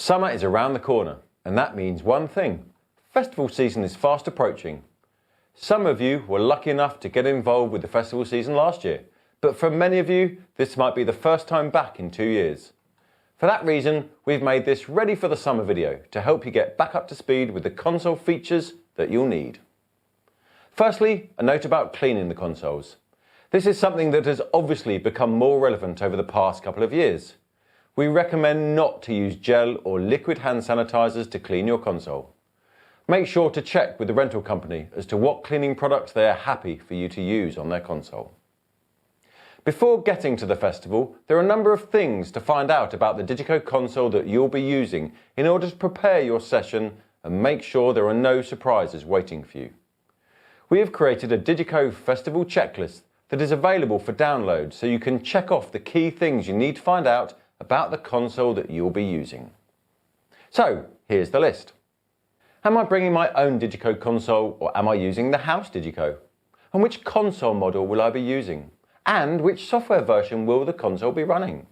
Summer is around the corner, and that means one thing: festival season is fast approaching. Some of you were lucky enough to get involved with the festival season last year, but for many of you, this might be the first time back in 2 years. For that reason, we've made this ready for the summer video to help you get back up to speed with the console features that you'll need. Firstly, a note about cleaning the consoles. This is something that has obviously become more relevant over the past couple of years. We recommend not to use gel or liquid hand sanitizers to clean your console. Make sure to check with the rental company as to what cleaning products they are happy for you to use on their console. Before getting to the festival, there are a number of things to find out about the DiGiCo console that you'll be using in order to prepare your session and make sure there are no surprises waiting for you. We have created a DiGiCo festival checklist that is available for download so you can check off the key things you need to find out about the console that you'll be using. So, here's the list. Am I bringing my own DiGiCo console or am I using the house DiGiCo? And which console model will I be using? And which software version will the console be running?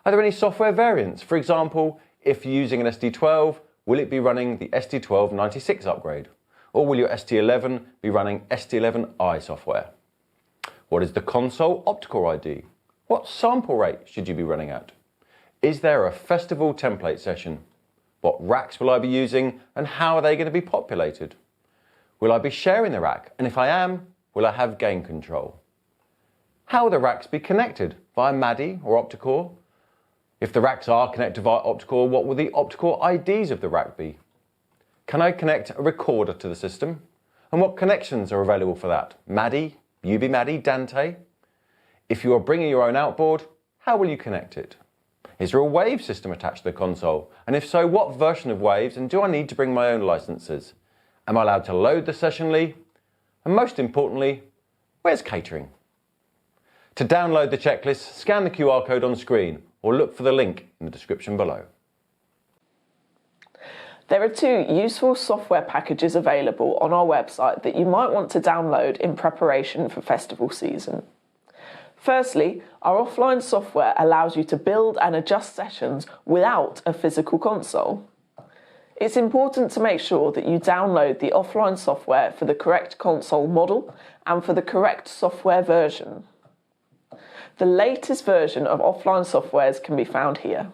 Are there any software variants? For example, if you're using an SD12, will it be running the SD1296 upgrade? Or will your ST11 be running ST11i software? What is the console optical ID? What sample rate should you be running at? Is there a festival template session? What racks will I be using and how are they going to be populated? Will I be sharing the rack? And if I am, will I have gain control? How will the racks be connected? Via MADI or optical? If the racks are connected via optical, what will the optical IDs of the rack be? Can I connect a recorder to the system? And what connections are available for that? MADI, UB-MADI, Dante? If you are bringing your own outboard, how will you connect it? Is there a wave system attached to the console? And if so, what version of waves? And do I need to bring my own licenses? Am I allowed to load the sessionly? And most importantly, where's catering? To download the checklist, scan the QR code on screen or look for the link in the description below. There are 2 useful software packages available on our website that you might want to download in preparation for festival season. Firstly, our offline software allows you to build and adjust sessions without a physical console. It's important to make sure that you download the offline software for the correct console model and for the correct software version. The latest version of offline softwares can be found here.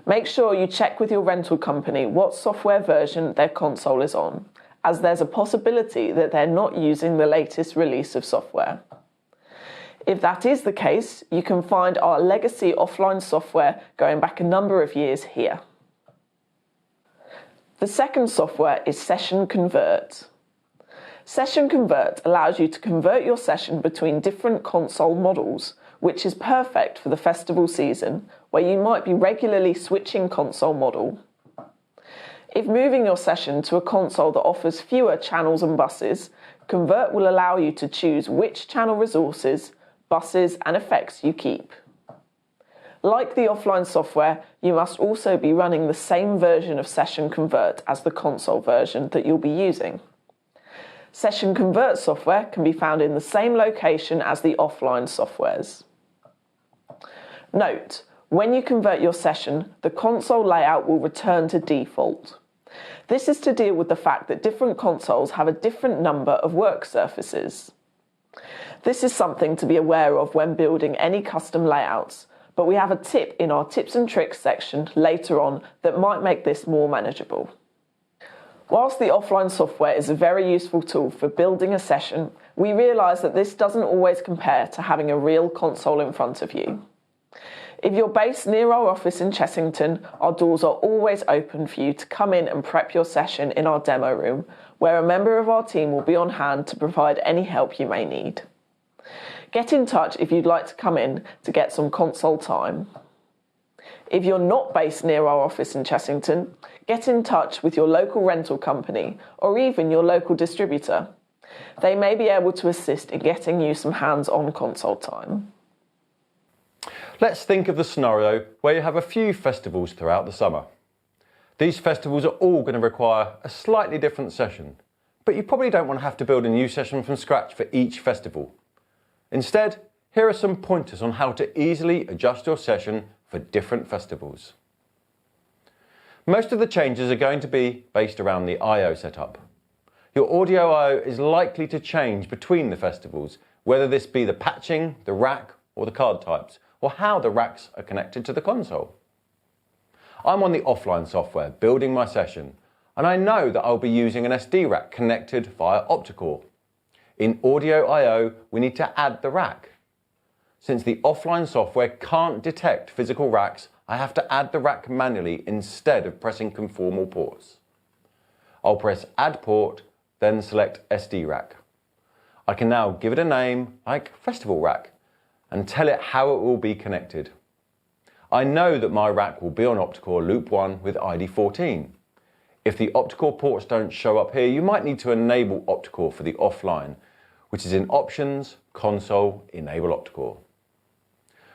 Make sure you check with your rental company what software version their console is on, as there's a possibility that they're not using the latest release of software. If that is the case, you can find our legacy offline software going back a number of years here. The second software is Session Convert. Session Convert allows you to convert your session between different console models, which is perfect for the festival season, where you might be regularly switching console model. If moving your session to a console that offers fewer channels and buses, Convert will allow you to choose which channel resources, buses and effects you keep. Like the offline software, you must also be running the same version of Session Convert as the console version that you'll be using. Session Convert software can be found in the same location as the offline softwares. Note, when you convert your session, the console layout will return to default. This is to deal with the fact that different consoles have a different number of work surfaces. This is something to be aware of when building any custom layouts, but we have a tip in our tips and tricks section later on that might make this more manageable. Whilst the offline software is a very useful tool for building a session, we realise that this doesn't always compare to having a real console in front of you. If you're based near our office in Chessington, our doors are always open for you to come in and prep your session in our demo room, where a member of our team will be on hand to provide any help you may need. Get in touch if you'd like to come in to get some console time. If you're not based near our office in Chessington, get in touch with your local rental company or even your local distributor. They may be able to assist in getting you some hands-on console time. Let's think of the scenario where you have a few festivals throughout the summer. These festivals are all going to require a slightly different session, but you probably don't want to have to build a new session from scratch for each festival. Instead, here are some pointers on how to easily adjust your session for different festivals. Most of the changes are going to be based around the I/O setup. Your audio I/O is likely to change between the festivals, whether this be the patching, the rack, or the card types, or how the racks are connected to the console. I'm on the offline software building my session, and I know that I'll be using an SD rack connected via optical. In audio I/O, we need to add the rack. Since the offline software can't detect physical racks, I have to add the rack manually instead of pressing conform all ports. I'll press Add Port, then select SD rack. I can now give it a name like Festival Rack and tell it how it will be connected. I know that my rack will be on optical loop 1 with ID 14. If the optical ports don't show up here, you might need to enable optical for the offline, which is in Options, Console, Enable Optical.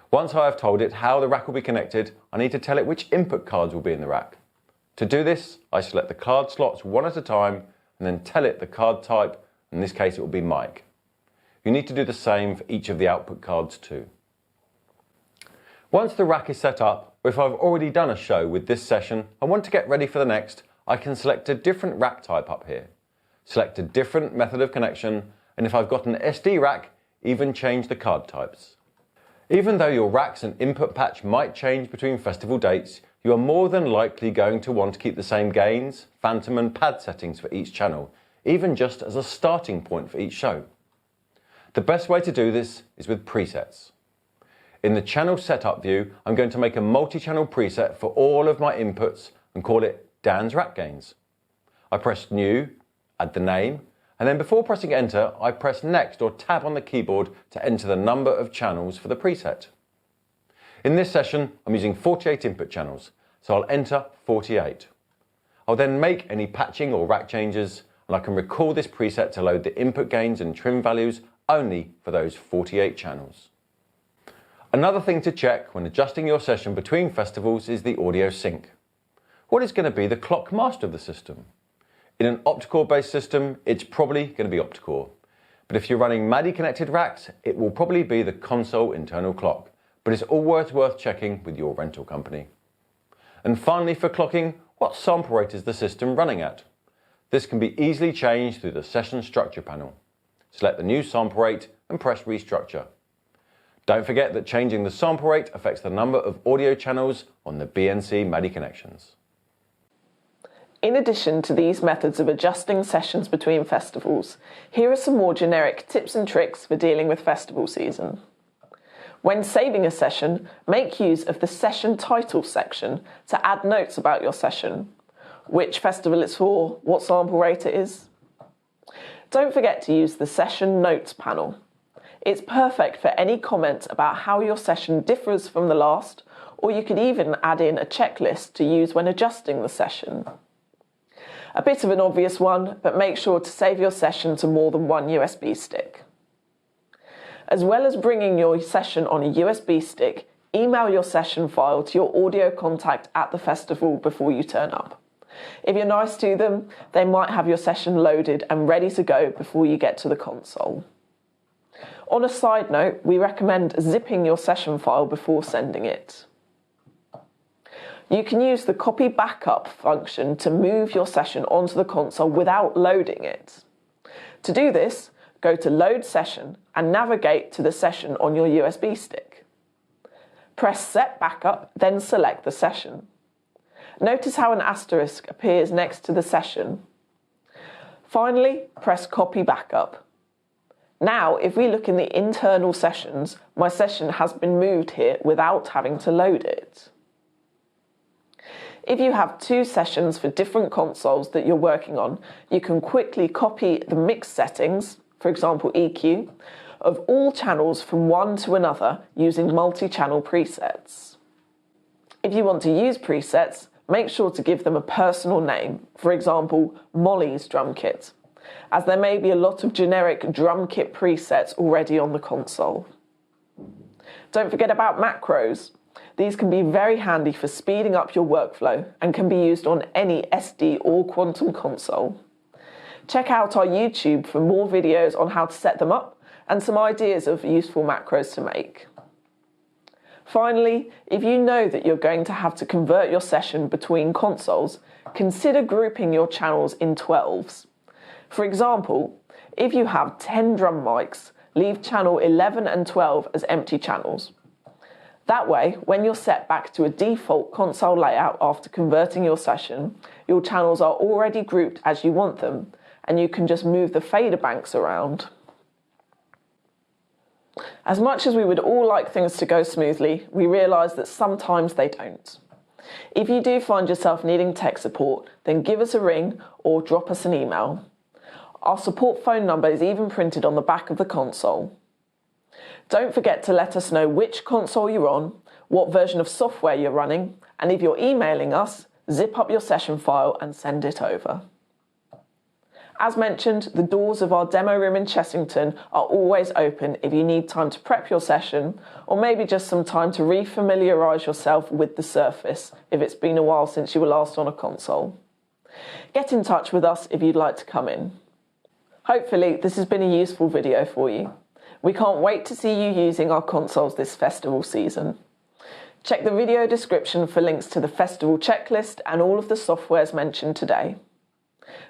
Once I have told it how the rack will be connected, I need to tell it which input cards will be in the rack. To do this, I select the card slots one at a time and then tell it the card type. In this case, it will be mic. You need to do the same for each of the output cards too. Once the rack is set up, or if I've already done a show with this session and want to get ready for the next, I can select a different rack type up here. Select a different method of connection, and if I've got an SD rack, even change the card types. Even though your racks and input patch might change between festival dates, you are more than likely going to want to keep the same gains, phantom and pad settings for each channel, even just as a starting point for each show. The best way to do this is with presets. In the channel setup view, I'm going to make a multi-channel preset for all of my inputs and call it Dan's Rack Gains. I press New, add the name, and then before pressing enter, I press next or tab on the keyboard to enter the number of channels for the preset. In this session, I'm using 48 input channels, so I'll enter 48. I'll then make any patching or rack changes, and I can recall this preset to load the input gains and trim values only for those 48 channels. Another thing to check when adjusting your session between festivals is the audio sync. What is going to be the clock master of the system? In an optical-based system, it's probably going to be optical. But if you're running MADI connected racks, it will probably be the console internal clock. But it's always worth checking with your rental company. And finally, for clocking, what sample rate is the system running at? This can be easily changed through the Session Structure panel. Select the new sample rate and press Restructure. Don't forget that changing the sample rate affects the number of audio channels on the BNC MADI connections. In addition to these methods of adjusting sessions between festivals, here are some more generic tips and tricks for dealing with festival season. When saving a session, make use of the session title section to add notes about your session, which festival it's for, what sample rate it is. Don't forget to use the session notes panel. It's perfect for any comment about how your session differs from the last, or you could even add in a checklist to use when adjusting the session. A bit of an obvious one, but make sure to save your session to more than one USB stick. As well as bringing your session on a USB stick, email your session file to your audio contact at the festival before you turn up. If you're nice to them, they might have your session loaded and ready to go before you get to the console. On a side note, we recommend zipping your session file before sending it. You can use the copy backup function to move your session onto the console without loading it. To do this, go to Load Session and navigate to the session on your USB stick. Press Set Backup, then select the session. Notice how an asterisk appears next to the session. Finally, press Copy Backup. Now, if we look in the internal sessions, my session has been moved here without having to load it. If you have two sessions for different consoles that you're working on, you can quickly copy the mix settings, for example EQ, of all channels from one to another using multi-channel presets. If you want to use presets, make sure to give them a personal name, for example Mollie's drum kit, as there may be a lot of generic drum kit presets already on the console. Don't forget about macros. These can be very handy for speeding up your workflow and can be used on any SD or Quantum console. Check out our YouTube for more videos on how to set them up and some ideas of useful macros to make. Finally, if you know that you're going to have to convert your session between consoles, consider grouping your channels in 12s. For example, if you have 10 drum mics, leave channel 11 and 12 as empty channels. That way, when you're set back to a default console layout after converting your session, your channels are already grouped as you want them, and you can just move the fader banks around. As much as we would all like things to go smoothly, we realise that sometimes they don't. If you do find yourself needing tech support, then give us a ring or drop us an email. Our support phone number is even printed on the back of the console. Don't forget to let us know which console you're on, what version of software you're running, and if you're emailing us, zip up your session file and send it over. As mentioned, the doors of our demo room in Chessington are always open if you need time to prep your session, or maybe just some time to re-familiarise yourself with the surface if it's been a while since you were last on a console. Get in touch with us if you'd like to come in. Hopefully this has been a useful video for you. We can't wait to see you using our consoles this festival season. Check the video description for links to the festival checklist and all of the softwares mentioned today.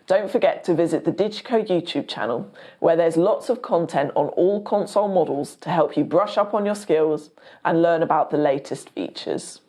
Don't forget to visit the DiGiCo YouTube channel, where there's lots of content on all console models to help you brush up on your skills and learn about the latest features.